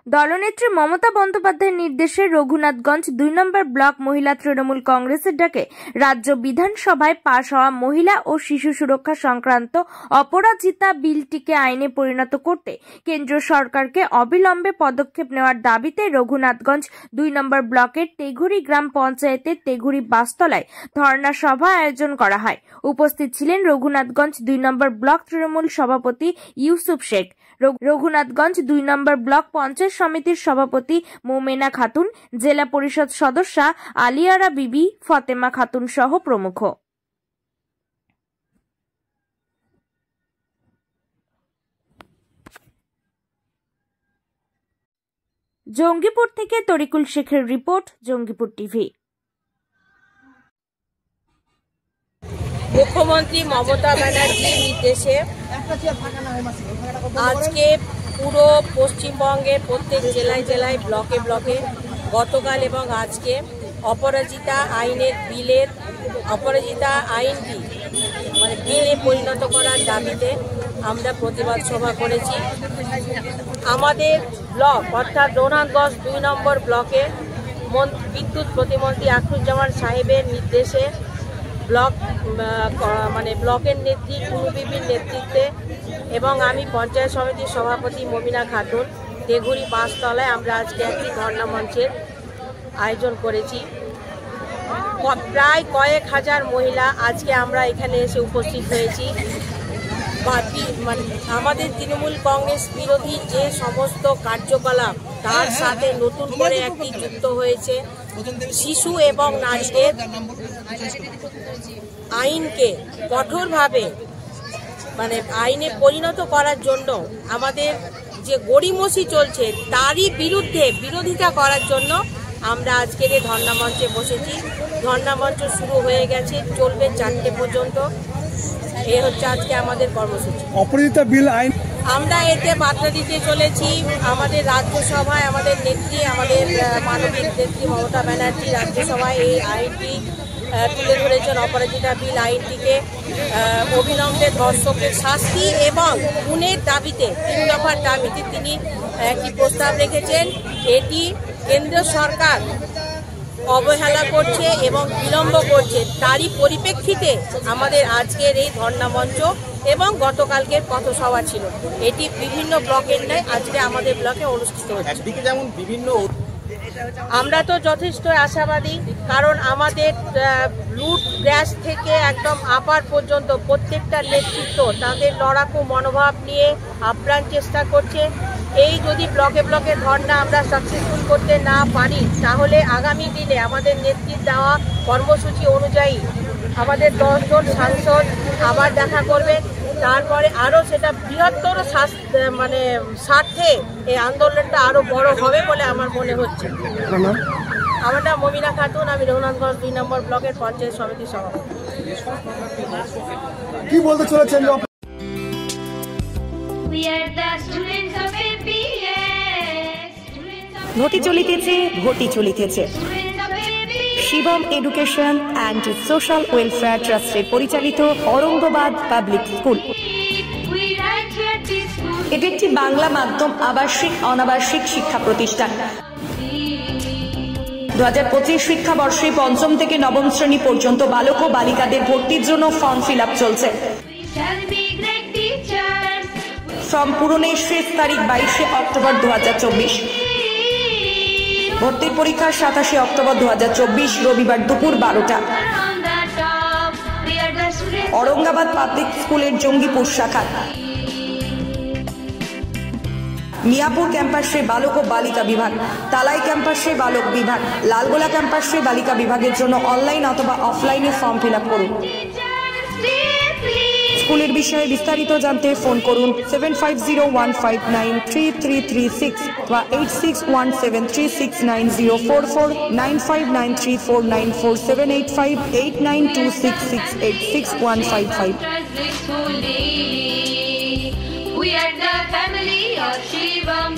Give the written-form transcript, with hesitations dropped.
দলনেত্রী মমতা বন্দ্যোপাধ্যায়ের নির্দেশে রঘুনাথগঞ্জ ২ নম্বর ব্লক মহিলা তৃণমূল কংগ্রেসের ডাকে রাজ্য বিধানসভায় পাশ হওয়া মহিলা ও শিশু সুরক্ষা সংক্রান্ত অপরাজিতা বিলটিকে আইনে পরিণত করতে কেন্দ্রীয় সরকারকে অবিলম্বে পদক্ষেপ নেওয়ার দাবিতে রঘুনাথগঞ্জ ২ নম্বর ব্লকের তেঘুরি গ্রাম পঞ্চায়েতের তেঘুরি বাসতলায় ধর্ণা সভা আয়োজন করা হয়। উপস্থিত ছিলেন রঘুনাথগঞ্জ ২ নম্বর ব্লক তৃণমূল সভাপতি ইউসুফ শেখ, রঘুনাথগঞ্জ ২ নম্বর ব্লক পঞ্চায়েত সমিতির সভাপতি মোমেনা খাতুন, জেলা পরিষদ সদস্যা আলিয়ারা বিবি, ফতেমা খাতুন সহ প্রমুখ। জঙ্গিপুর থেকে তরিকুল শেখের রিপোর্ট, জঙ্গিপুর টিভি। মুখ্যমন্ত্রী মমতা ব্যানার্জির নির্দেশে আজকে পুরো পশ্চিমবঙ্গের প্রত্যেক জেলায় জেলায় ব্লকে ব্লকে গতকাল এবং আজকে অপরাজিতা আইনটি মানে বিলে পরিণত করার দাবিতে আমরা প্রতিবাদ সভা করেছি। আমাদের ব্লক অর্থাৎ রঘুনাথগঞ্জ ২ নম্বর ব্লকে বিদ্যুৎ প্রতিমন্ত্রী আখরুজ্জামান সাহেবের নির্দেশে ব্লকের নেত্রী কুরুবিবির নেতৃত্বে এবং আমি পঞ্চায়েত সমিতির সভাপতি মোমিনা খাতুন তেঘুরি বাসতলায় আমরা আজকে একটি ধর্ণা মঞ্চের আয়োজন করেছি। প্রায় কয়েক হাজার মহিলা আজকে আমরা এখানে এসে উপস্থিত হয়েছি। আমাদের তৃণমূল কংগ্রেস বিরোধী যে সমস্ত কার্যকলাপ তার সাথে নতুন করে একটি যুক্ত হয়েছে শিশু এবং নারীদের আইনকে কঠোরভাবে আইনে পরিণত করার জন্য আমাদের যে গড়িমসি চলছে তারই বিরোধিতা করার জন্য আমরা আজকের এই ধর্ণা মঞ্চে বসেছি। ধর্ণা মঞ্চ শুরু হয়ে গেছে, চলবে ৪টে পর্যন্ত। এই হচ্ছে আজকে আমাদের কর্মসূচি। অপরাজিতা বিল আইন আমরা এতে বার্তা দিতে চলেছি। আমাদের রাজ্যসভায় আমাদের নেত্রী, আমাদের মাননীয় নেত্রী মমতা ব্যানার্জি রাজ্যসভায় এই আইনটি তুলে ধরেছেন। অপরাজিতা বিল আইনটিকে অবিলম্বে ধর্ষকের শাস্তি এবং খুনের দাবিতে ৩ দফার দাবিতে তিনি একটি প্রস্তাব রেখেছেন। এটি কেন্দ্র সরকার অবহেলা করছে এবং বিলম্ব করছে, তারই পরিপ্রেক্ষিতে আমাদের আজকের এই ধর্ণা মঞ্চ এবং গতকালকের পথসভা ছিল। এটি বিভিন্ন ব্লকের নয়, আজকে আমাদের ব্লকে অনুষ্ঠিত হচ্ছে। একদিকে যেমন বিভিন্ন আমরা তো যথেষ্ট আশাবাদী, কারণ আমাদের রুট গ্রাস থেকে একদম আপার পর্যন্ত প্রত্যেকটা নেতৃত্ব তাদের লড়াকু মনোভাব নিয়ে আপ্রাণ চেষ্টা করছে। এই যদি ব্লকে ব্লকে ধর্ণা আমরা সাকসেসফুল করতে না পারি, তাহলে আগামী দিনে আমাদের নেতৃত্ব দেওয়া কর্মসূচি অনুযায়ী আমাদের 10 জন সাংসদ আবার দেখা করবেন। তারপরে আরও সেটা বৃহত্তর স্বার্থে এই আন্দোলনটা আরও বড় হবে বলে আমার মনে হচ্ছে। আমার নাম মোমিনা খাতুন, আমি রঘুনাথগঞ্জ ২ নম্বর ব্লকের পঞ্চায়েত সমিতির সভাপতি। কি বলতে চলেছেন? ঘটি চলিতেছে Shivam education and social welfare ট্রাস্টের পরিচালিত অরঙ্গবাদ পাবলিক স্কুল। এটি একটি বাংলা মাধ্যম আবাসিক অনাবাসিক শিক্ষা প্রতিষ্ঠান। 2025 শিক্ষাবর্ষে 5ম থেকে 9ম শ্রেণী পর্যন্ত বালক ও বালিকাদের ভর্তির জন্য ফর্ম ফিল আপ চলছে। ফর্ম পূরণের শেষ তারিখ 22শে অক্টোবর 2024। ভর্তির পরীক্ষা 27শে অক্টোবর 2024 রবিবার দুপুর 12টা। औरंगाबाद पाब्लिक स्कूलेर जंगीपुर शाखा, मियापुर कैम्पासे बालक और बालिका विभाग, तालाई कैम्पासे बालक विभाग, लालगोला कैम्पासे बालिका विभागेर जोन्नो अनलाइन अथवा अफलाइने फर्म फिल आप करुन। स्कूलेर विषये विस्तारित जानते फोन करुन 7501593336 বা 8617369044 9593494785 8926686155। We are the family of Shivam.